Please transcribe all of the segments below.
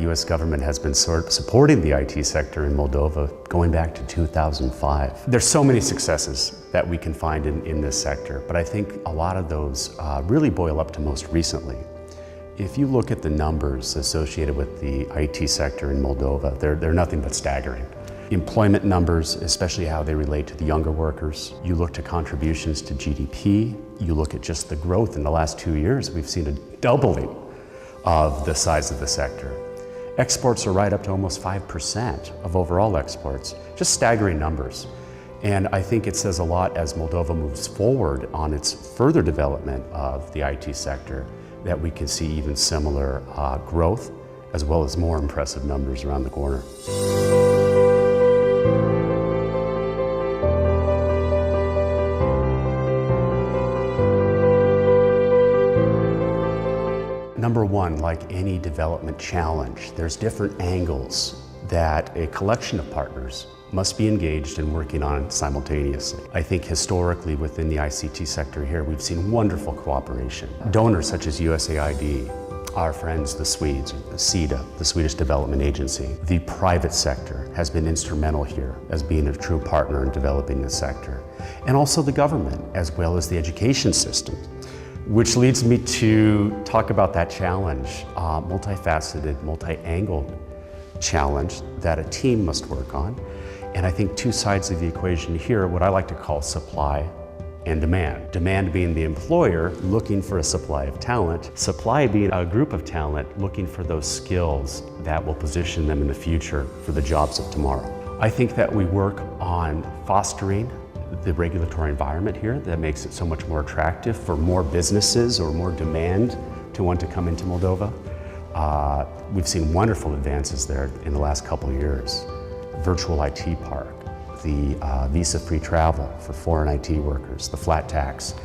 U.S. government has been supporting the IT sector in Moldova going back to 2005. There's so many successes that we can find in this sector, but I think a lot of those really boil up to most recently. If you look at the numbers associated with the IT sector in Moldova, they're nothing but staggering. Employment numbers, especially how they relate to the younger workers. You look to contributions to GDP, you look at just the growth in the last 2 years, we've seen a doubling of the size of the sector. Exports are right up to almost 5% of overall exports, just staggering numbers. And I think it says a lot as Moldova moves forward on its further development of the IT sector, that we can see even similar growth, as well as more impressive numbers around the corner. Number one, like any development challenge, there's different angles that a collection of partners must be engaged in working on simultaneously. I think historically within the ICT sector here, we've seen wonderful cooperation. Donors such as USAID, our friends the Swedes, SIDA, the Swedish Development Agency. The private sector has been instrumental here as being a true partner in developing this sector. And also the government, as well as the education system. Which leads me to talk about that challenge, multifaceted, multi-angled challenge that a team must work on. And I think two sides of the equation here, what I like to call supply and demand. Demand being the employer looking for a supply of talent, supply being a group of talent looking for those skills that will position them in the future for the jobs of tomorrow. I think that we work on fostering the regulatory environment here that makes it so much more attractive for more businesses or more demand to want to come into Moldova. We've seen wonderful advances there in the last couple of years. Virtual IT park, the visa-free travel for foreign IT workers, the flat tax,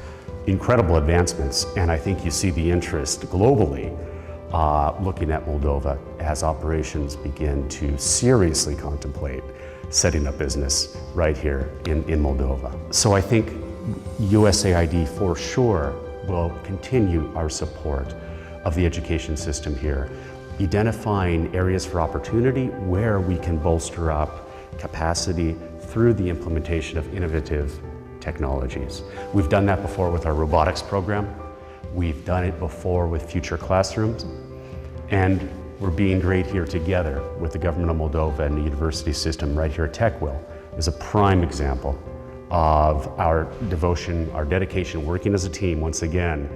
incredible advancements, and I think you see the interest globally looking at Moldova as operations begin to seriously contemplate setting up business right here in Moldova. So I think USAID for sure will continue our support of the education system here, identifying areas for opportunity where we can bolster up capacity through the implementation of innovative technologies. We've done that before with our robotics program. We've done it before with future classrooms. And we're being great here together with the government of Moldova and the university system right here at Techwell is a prime example of our devotion, our dedication, working as a team once again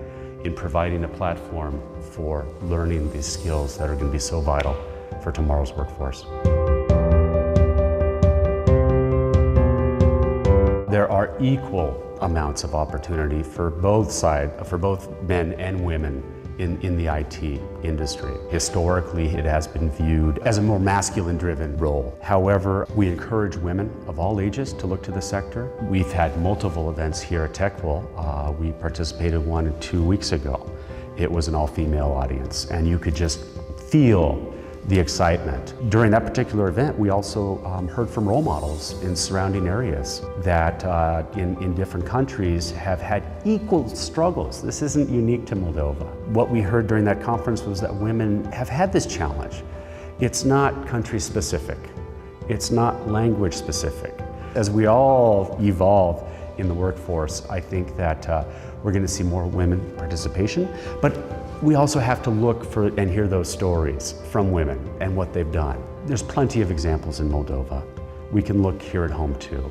in providing a platform for learning these skills that are going to be so vital for tomorrow's workforce. There are equal amounts of opportunity for both men and women in the IT industry. Historically, it has been viewed as a more masculine-driven role. However, we encourage women of all ages to look to the sector. We've had multiple events here at Techwell. We participated in one 2 weeks ago. It was an all-female audience, and you could just feel the excitement. During that particular event, we also heard from role models in surrounding areas that in different countries have had equal struggles. This isn't unique to Moldova. What we heard during that conference was that women have had this challenge. It's not country specific. It's not language specific. As we all evolve in the workforce, I think that we're going to see more women participation, but we also have to look for and hear those stories from women and what they've done. There's plenty of examples in Moldova. We can look here at home too.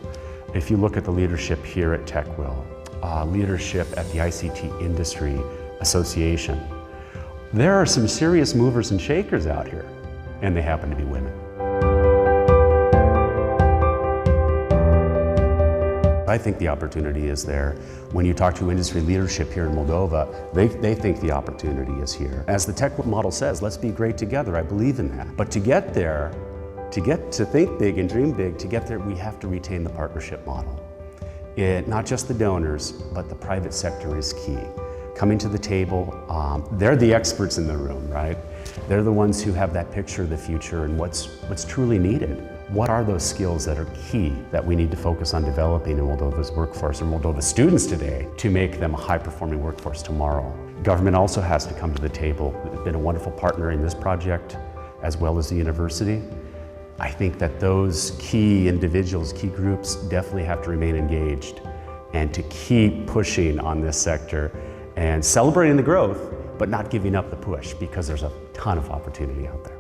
If you look at the leadership here at Techwell, leadership at the ICT Industry Association, there are some serious movers and shakers out here, and they happen to be women. I think the opportunity is there. When you talk to industry leadership here in Moldova, they think the opportunity is here. As the tech model says, let's be great together. I believe in that. But to get there, to think big and dream big, to get there, we have to retain the partnership model. Not just the donors, but the private sector is key. Coming to the table, they're the experts in the room, right? They're the ones who have that picture of the future and what's truly needed. What are those skills that are key that we need to focus on developing in Moldova's workforce or Moldova's students today to make them a high-performing workforce tomorrow? Government also has to come to the table. It's been a wonderful partner in this project as well as the university. I think that those key individuals, key groups definitely have to remain engaged and to keep pushing on this sector and celebrating the growth, but not giving up the push because there's a ton of opportunity out there.